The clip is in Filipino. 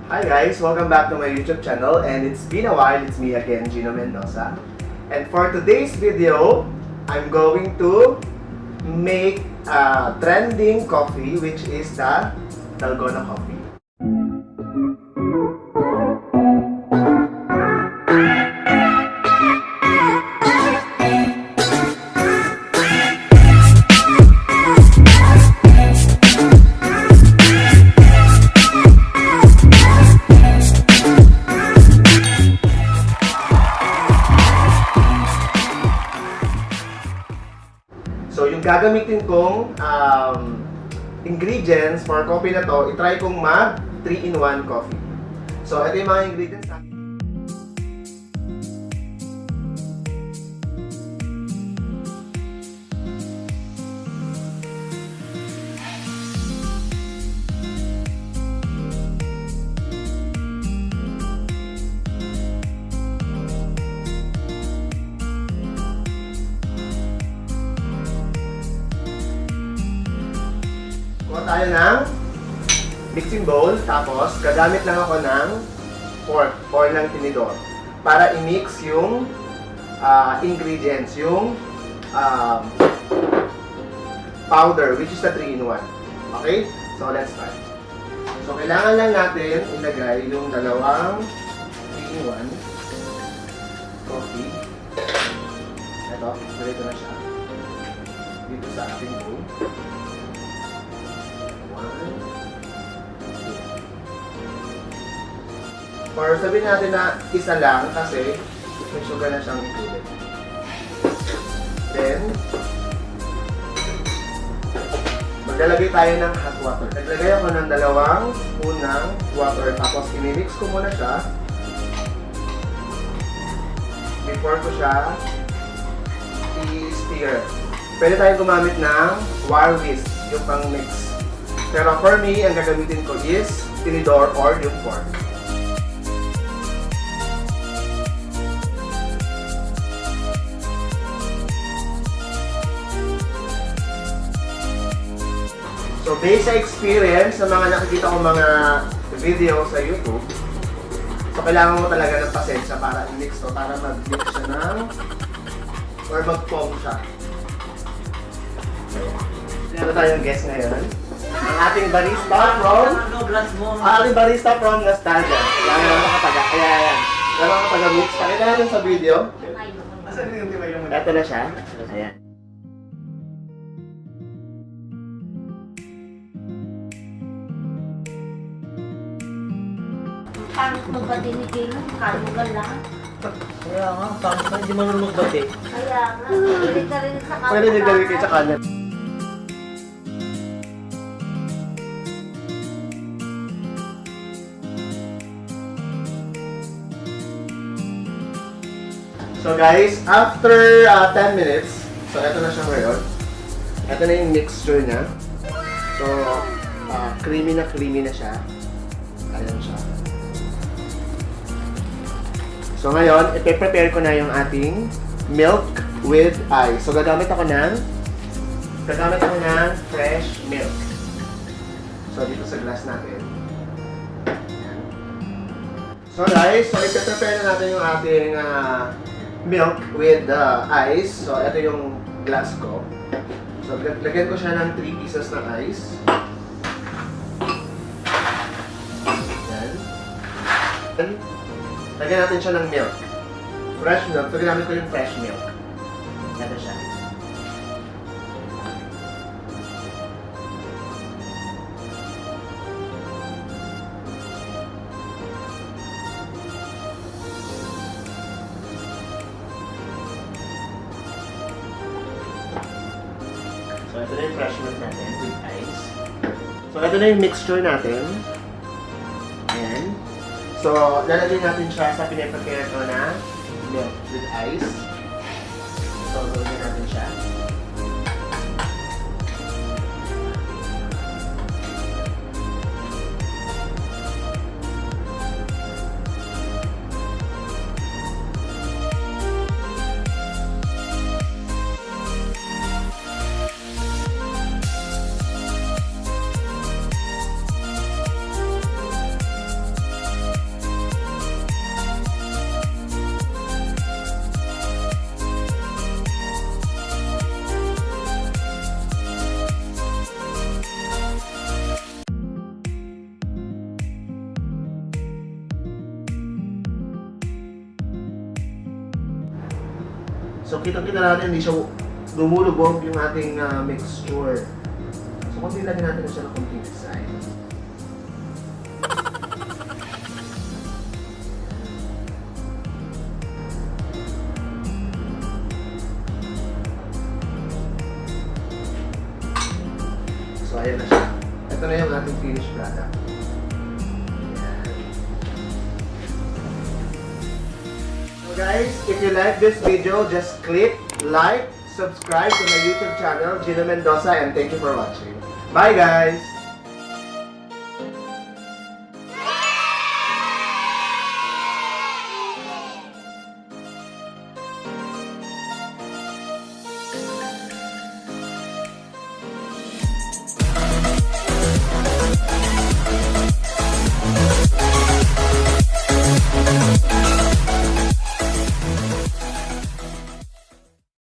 Hi guys, welcome back to my YouTube channel, and it's been a while. It's me again, Gino Mendoza. And for today's video, I'm going to make a trending coffee, which is the Dalgona coffee. So, yung gagamitin kong ingredients for coffee na to, itry kong mag 3-in-1 coffee. So, ito yung mga ingredients natin. Kuha tayo ng mixing bowl, tapos gagamit lang ako ng fork or ng tinidor para i-mix yung ingredients, yung powder, which is the 3-in-1. Okay? So, let's start. So, kailangan lang natin ilagay yung dalawang 3-in-1 coffee. Ito, ganito na siya. Dito sa ating bowl. Or sabihin natin na isa lang kasi may sugar na siyang included. Then, maglalagay tayo ng hot water. Naglagay ako ng dalawang unang water, tapos i-mix ko muna siya before ko siya i-stir. Pwede tayong gumamit ng wire whisk, yung pang mix. Pero for me, ang gagamitin ko is tinidor or yung fork. So, based sa experience sa mga nakikita ko mga video sa YouTube, so kailangan mo talaga ng pasensya para i-mix to, para mag-mix siya ng or mag-foam siya. Meron tayong guest ngayon. Ang ating barista from Nostalgia. Yan ang nakataga. Kaya yan. Yan ang nakataga-mix. Pakita natin sa video. Asan yung timayong mo? Ito na siya. Ayan. Paano magbati ni Gino? Kalugal lang. Kaya nga, paano ka hindi marunong magbati? Kaya nga, pwede ka rin sa kalugal. Pwede din gawin kayo sa kanya. So guys, after 10 minutes, so ito na siya ngayon. Ito na yung mixture niya. So, creamy na siya. Ayan siya. So ngayon, ipe-prepare ko na yung ating milk with ice. So gagamit ako ng fresh milk. So dito sa glass natin. Ayan. So guys, so ipe-prepare na natin yung ating milk with ice. So ito yung glass ko. So lagyan ko siya ng 3 pieces ng ice. Ayan. Lagyan natin siya ng milk. Fresh milk. So, ginamit ko yung fresh milk. Ito siya. So, ito na yung fresh milk natin with ice. So, ito na yung mixture natin. Ayan. So, lalagay natin siya sa pinaprepare ko na milk with ice. So, gawin natin siya. So, kitang-kita natin, hindi siya lumulubog yung ating mixture. So, konti lagyan natin na siya ng konting design. So, ayan na siya. Ito na yung ating finished product. So guys, if you like this video, just click like, subscribe to my YouTube channel, Gino Mendoza, and thank you for watching. Bye guys!